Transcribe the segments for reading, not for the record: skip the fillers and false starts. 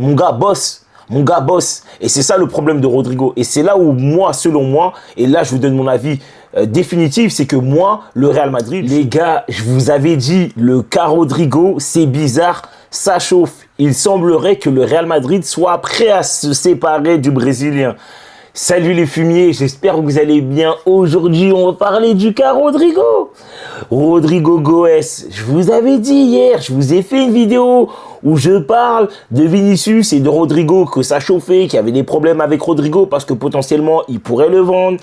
Mon gars bosse. Mon gars bosse. Et c'est ça le problème de Rodrigo. Et c'est là où moi, selon moi, et là je vous donne mon avis définitif, c'est que moi, le Real Madrid, les gars, je vous avais dit, le cas Rodrigo, c'est bizarre, ça chauffe. Il semblerait que le Real Madrid soit prêt à se séparer du Brésilien. Salut les fumiers, j'espère que vous allez bien. Aujourd'hui, on va parler du cas Rodrigo. Rodrigo Goes, je vous avais dit hier, je vous ai fait une vidéo où je parle de Vinicius et de Rodrigo, que ça chauffait, qu'il y avait des problèmes avec Rodrigo parce que potentiellement, il pourrait le vendre.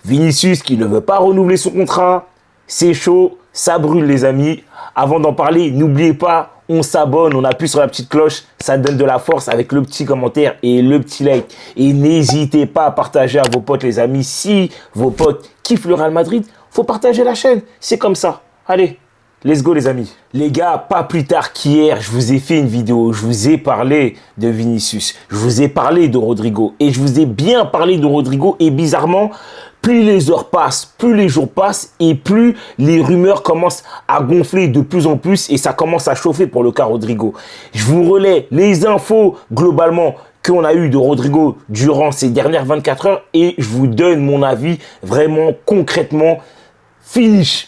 Vinicius qui ne veut pas renouveler son contrat. C'est chaud, ça brûle les amis. Avant d'en parler, n'oubliez pas, on s'abonne, on appuie sur la petite cloche, ça donne de la force avec le petit commentaire et le petit like. Et n'hésitez pas à partager à vos potes les amis. Si vos potes kiffent le Real Madrid, faut partager la chaîne, c'est comme ça. Allez, let's go les amis. Les gars, pas plus tard qu'hier, je vous ai fait une vidéo, je vous ai parlé de Vinicius, je vous ai parlé de Rodrigo et je vous ai bien parlé de Rodrigo et bizarrement, plus les heures passent, plus les jours passent et plus les rumeurs commencent à gonfler de plus en plus et ça commence à chauffer pour le cas Rodrigo. Je vous relais les infos globalement qu'on a eu de Rodrigo durant ces dernières 24 heures et je vous donne mon avis vraiment concrètement. Finish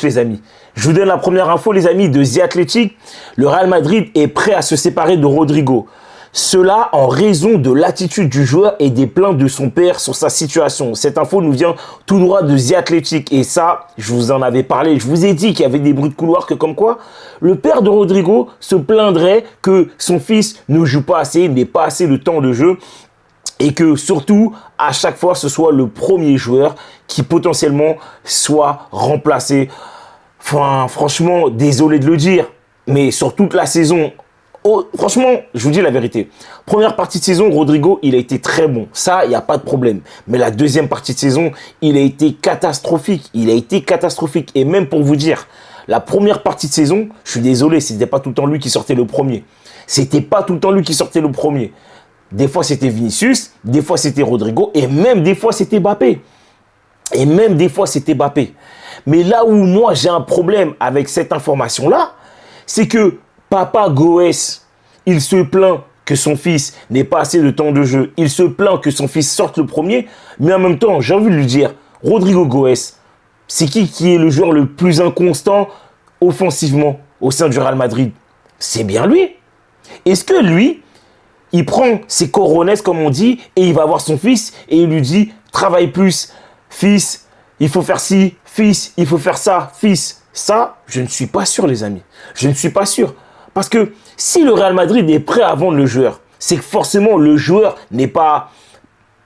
les amis. Je vous donne la première info les amis de The Athletic. Le Real Madrid est prêt à se séparer de Rodrigo. Cela en raison de l'attitude du joueur et des plaintes de son père sur sa situation. Cette info nous vient tout droit de The Athletic et ça, je vous en avais parlé. Je vous ai dit qu'il y avait des bruits de couloir que comme quoi le père de Rodrigo se plaindrait que son fils ne joue pas assez, n'ait pas assez de temps de jeu et que surtout, à chaque fois, ce soit le premier joueur qui potentiellement soit remplacé. Enfin, franchement, désolé de le dire, mais sur toute la saison, oh, franchement, je vous dis la vérité. Première partie de saison, Rodrigo, il a été très bon. Ça, il n'y a pas de problème. Mais la deuxième partie de saison, il a été catastrophique. Il a été catastrophique. Et même pour vous dire, la première partie de saison, je suis désolé, c'était pas tout le temps lui qui sortait le premier. C'était pas tout le temps lui qui sortait le premier. Des fois, c'était Vinicius, des fois, c'était Rodrigo, et même des fois, c'était Mbappé. Mais là où moi, j'ai un problème avec cette information-là, c'est que Papa Goes, il se plaint que son fils n'ait pas assez de temps de jeu. Il se plaint que son fils sorte le premier. Mais en même temps, j'ai envie de lui dire, Rodrigo Goes, c'est qui est le joueur le plus inconstant offensivement au sein du Real Madrid? C'est bien lui. Est-ce que lui, il prend ses coronets, comme on dit, et il va voir son fils et il lui dit, travaille plus, fils, il faut faire ci, fils, il faut faire ça, fils. Ça, je ne suis pas sûr, les amis. Je ne suis pas sûr. Parce que si le Real Madrid est prêt à vendre le joueur, c'est que forcément le joueur n'est pas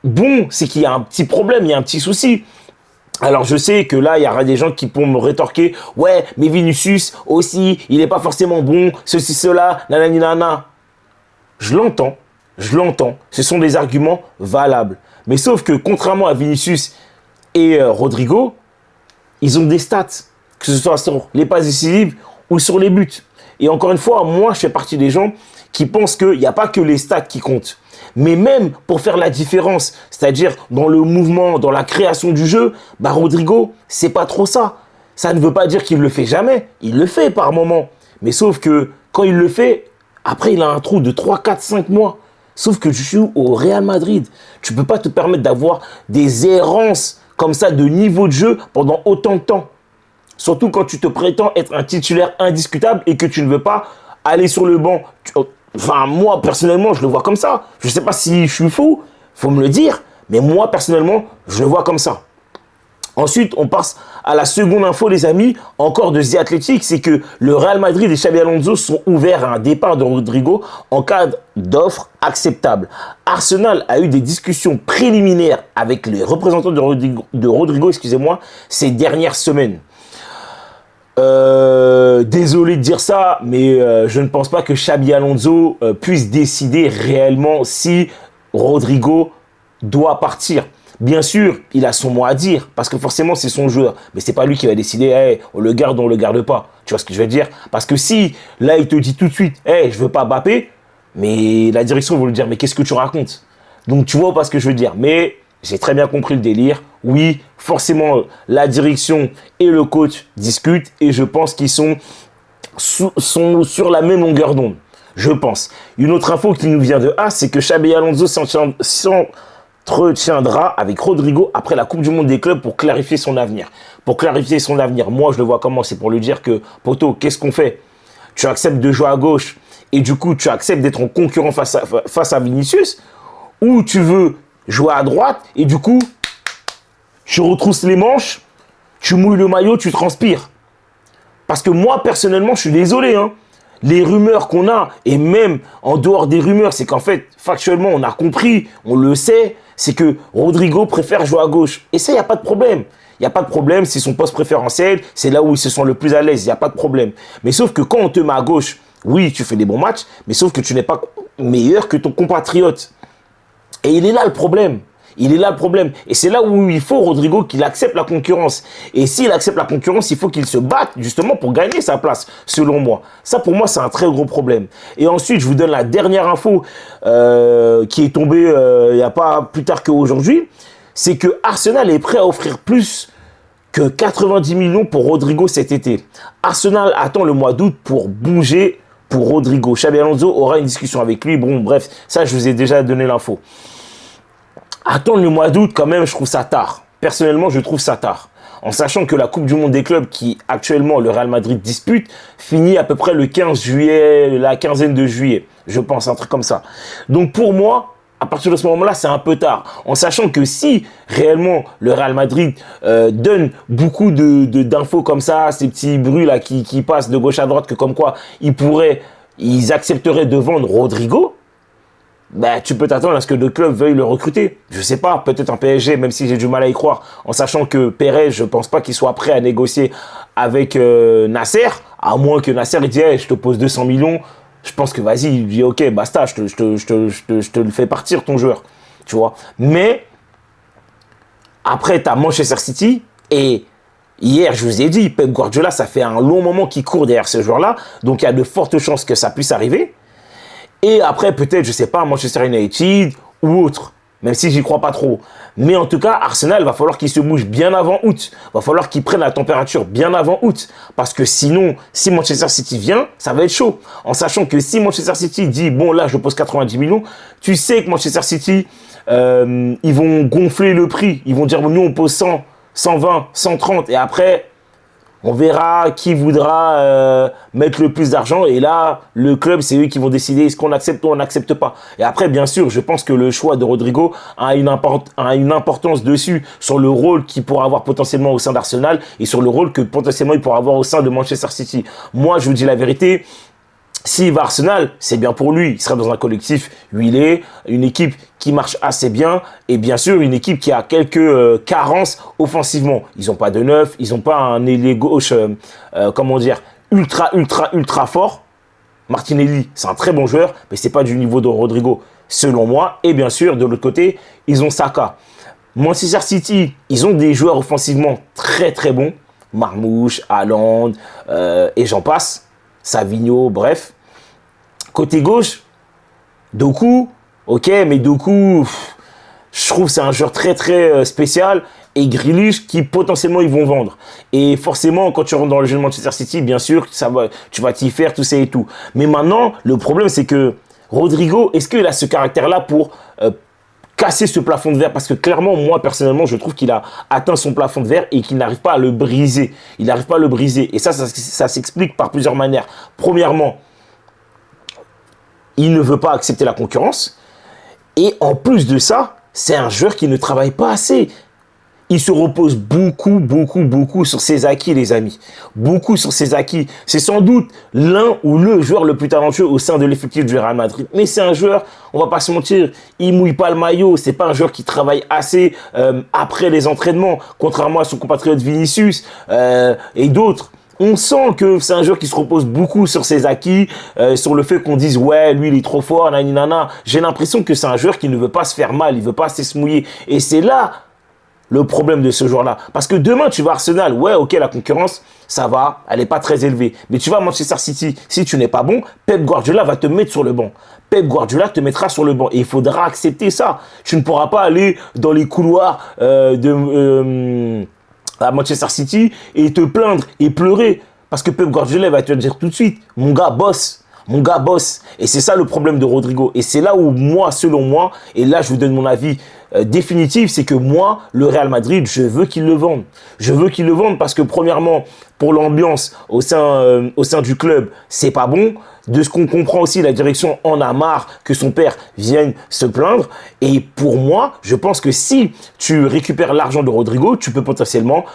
bon, c'est qu'il y a un petit problème, il y a un petit souci. Alors je sais que là, il y aura des gens qui pourront me rétorquer, ouais, mais Vinicius aussi, il n'est pas forcément bon, ceci, cela, nanani, nana. Je l'entends, ce sont des arguments valables. Mais sauf que contrairement à Vinicius et Rodrigo, ils ont des stats, que ce soit sur les passes décisives ou sur les buts. Et encore une fois, moi, je fais partie des gens qui pensent qu'il n'y a pas que les stats qui comptent. Mais même pour faire la différence, c'est-à-dire dans le mouvement, dans la création du jeu, bah Rodrigo, c'est pas trop ça. Ça ne veut pas dire qu'il le fait jamais. Il le fait par moment. Mais sauf que quand il le fait, après, il a un trou de 3, 4, 5 mois. Sauf que tu joues au Real Madrid. Tu ne peux pas te permettre d'avoir des errances comme ça de niveau de jeu pendant autant de temps. Surtout quand tu te prétends être un titulaire indiscutable et que tu ne veux pas aller sur le banc. Enfin, moi, personnellement, je le vois comme ça. Je ne sais pas si je suis fou, il faut me le dire. Mais moi, personnellement, je le vois comme ça. Ensuite, on passe à la seconde info, les amis, encore de The Athletic, c'est que le Real Madrid et Xabi Alonso sont ouverts à un départ de Rodrigo en cas d'offre acceptable. Arsenal a eu des discussions préliminaires avec les représentants de Rodrigo, ces dernières semaines. Désolé de dire ça, mais je ne pense pas que Xabi Alonso puisse décider réellement si Rodrigo doit partir. Bien sûr, il a son mot à dire, parce que forcément, c'est son joueur. Mais c'est pas lui qui va décider, hey, on le garde ou on le garde pas. Tu vois ce que je veux dire? Parce que si, là, il te dit tout de suite, hey, je veux pas Mbappé, mais la direction va lui dire, mais qu'est-ce que tu racontes? Donc, tu vois pas ce que je veux dire. Mais j'ai très bien compris le délire. Oui, forcément, la direction et le coach discutent, et je pense qu'ils sont sur la même longueur d'onde. Je pense. Une autre info qui nous vient de A, c'est que Xabi Alonso s'entretiendra avec Rodrigo après la Coupe du Monde des clubs pour clarifier son avenir. Pour clarifier son avenir, moi je le vois comment? C'est pour lui dire que, poto, qu'est-ce qu'on fait? Tu acceptes de jouer à gauche et du coup tu acceptes d'être en concurrent face à Vinicius, ou tu veux jouer à droite et du coup tu retrousses les manches, tu mouilles le maillot, tu transpires. Parce que moi personnellement je suis désolé, hein. Les rumeurs qu'on a, et même en dehors des rumeurs, c'est qu'en fait, factuellement, on a compris, on le sait, c'est que Rodrigo préfère jouer à gauche. Et ça, il n'y a pas de problème. Il n'y a pas de problème, c'est son poste préférentiel, c'est là où il se sent le plus à l'aise, il n'y a pas de problème. Mais sauf que quand on te met à gauche, oui, tu fais des bons matchs, mais sauf que tu n'es pas meilleur que ton compatriote. Et il est là le problème. Il est là le problème. Et c'est là où il faut, Rodrigo, qu'il accepte la concurrence. Et s'il accepte la concurrence, il faut qu'il se batte justement pour gagner sa place, selon moi. Ça, pour moi, c'est un très gros problème. Et ensuite, je vous donne la dernière info qui est tombée il n'y a pas plus tard qu'aujourd'hui. C'est que Arsenal est prêt à offrir plus que 90 millions pour Rodrigo cet été. Arsenal attend le mois d'août pour bouger pour Rodrigo. Xabi Alonso aura une discussion avec lui. Bon, bref, ça, je vous ai déjà donné l'info. Attendre le mois d'août, quand même, je trouve ça tard. Personnellement, je trouve ça tard. En sachant que la Coupe du Monde des clubs qui, actuellement, le Real Madrid dispute, finit à peu près le 15 juillet, la quinzaine de juillet. Je pense, un truc comme ça. Donc, pour moi, à partir de ce moment-là, c'est un peu tard. En sachant que si, réellement, le Real Madrid donne beaucoup d'infos comme ça, ces petits bruits là qui passent de gauche à droite, que comme quoi, ils accepteraient de vendre Rodrigo, bah, tu peux t'attendre à ce que le club veuille le recruter. Je sais pas, peut-être un PSG, même si j'ai du mal à y croire, en sachant que Perez, je pense pas qu'il soit prêt à négocier avec Nasser, à moins que Nasser il dise hey, je te pose 200 millions. Je pense que vas-y, il dit ok, basta, je te le fais partir ton joueur, tu vois. Mais après, tu as Manchester City et hier, je vous ai dit, Pep Guardiola, ça fait un long moment qu'il court derrière ce joueur-là, donc il y a de fortes chances que ça puisse arriver. Et après, peut-être, je sais pas, Manchester United ou autre, même si j'y crois pas trop. Mais en tout cas, Arsenal, va falloir qu'il se bouge bien avant août. Va falloir qu'il prenne la température bien avant août. Parce que sinon, si Manchester City vient, ça va être chaud. En sachant que si Manchester City dit, bon là, je pose 90 millions, tu sais que Manchester City, ils vont gonfler le prix. Ils vont dire, nous, on pose 100, 120, 130. Et après, on verra qui voudra mettre le plus d'argent. Et là, le club, c'est eux qui vont décider est-ce qu'on accepte ou on n'accepte pas. Et après, bien sûr, je pense que le choix de Rodrigo a une importance dessus sur le rôle qu'il pourra avoir potentiellement au sein d'Arsenal et sur le rôle que potentiellement il pourra avoir au sein de Manchester City. Moi, je vous dis la vérité. S'il va à Arsenal, c'est bien pour lui. Il sera dans un collectif huilé, une équipe qui marche assez bien et bien sûr une équipe qui a quelques carences offensivement. Ils n'ont pas de neuf, ils n'ont pas un ailier gauche, ultra fort. Martinelli, c'est un très bon joueur, mais c'est pas du niveau de Rodrigo, selon moi. Et bien sûr, de l'autre côté, ils ont Saka. Manchester City, ils ont des joueurs offensivement très très bons. Marmouche, Haaland et j'en passe. Savigno, bref. Côté gauche, Doku, ok, mais Doku, je trouve que c'est un joueur très très spécial. Et Grealish qui potentiellement ils vont vendre. Et forcément, quand tu rentres dans le jeu de Manchester City, bien sûr, tu vas t'y faire, tout ça et tout. Mais maintenant, le problème c'est que Rodrigo, est-ce qu'il a ce caractère-là pour casser ce plafond de verre? Parce que clairement, moi personnellement, je trouve qu'il a atteint son plafond de verre et qu'il n'arrive pas à le briser. Il n'arrive pas à le briser. Et ça s'explique par plusieurs manières. Premièrement, il ne veut pas accepter la concurrence. Et en plus de ça, c'est un joueur qui ne travaille pas assez. Il se repose beaucoup sur ses acquis, les amis. Beaucoup sur ses acquis. C'est sans doute l'un ou le joueur le plus talentueux au sein de l'effectif du Real Madrid. Mais c'est un joueur, on va pas se mentir, il mouille pas le maillot. C'est pas un joueur qui travaille assez après les entraînements, contrairement à son compatriote Vinicius et d'autres. On sent que c'est un joueur qui se repose beaucoup sur ses acquis, sur le fait qu'on dise ouais, lui il est trop fort, naninana. J'ai l'impression que c'est un joueur qui ne veut pas se faire mal, il veut pas se mouiller. Et c'est là le problème de ce joueur-là. Parce que demain, tu vas à Arsenal, ouais, ok, la concurrence, ça va, elle n'est pas très élevée. Mais tu vas à Manchester City, si tu n'es pas bon, Pep Guardiola va te mettre sur le banc. Pep Guardiola te mettra sur le banc. Et il faudra accepter ça. Tu ne pourras pas aller dans les couloirs à Manchester City et te plaindre et pleurer. Parce que Pep Guardiola va te dire tout de suite, mon gars, bosse. Mon gars bosse. Et c'est ça le problème de Rodrigo. Et c'est là où moi, selon moi, et là je vous donne mon avis définitif, c'est que moi, le Real Madrid, je veux qu'il le vende. Je veux qu'il le vende parce que premièrement, pour l'ambiance au sein du club, c'est pas bon. De ce qu'on comprend aussi, la direction en a marre que son père vienne se plaindre. Et pour moi, je pense que si tu récupères l'argent de Rodrigo, tu peux potentiellement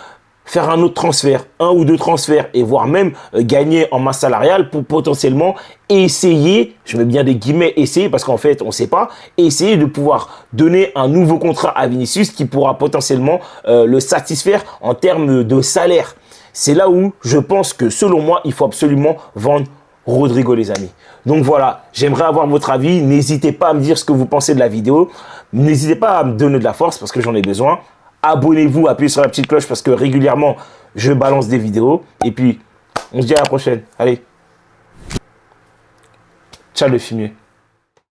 faire un autre transfert, un ou deux transferts, et voire même gagner en masse salariale pour potentiellement essayer, je mets bien des guillemets, essayer, parce qu'en fait, on ne sait pas, essayer de pouvoir donner un nouveau contrat à Vinicius qui pourra potentiellement le satisfaire en termes de salaire. C'est là où je pense que, selon moi, il faut absolument vendre Rodrigo, les amis. Donc voilà, j'aimerais avoir votre avis. N'hésitez pas à me dire ce que vous pensez de la vidéo. N'hésitez pas à me donner de la force parce que j'en ai besoin. Abonnez-vous, appuyez sur la petite cloche parce que régulièrement, je balance des vidéos. Et puis, on se dit à la prochaine. Allez. Ciao le fumier.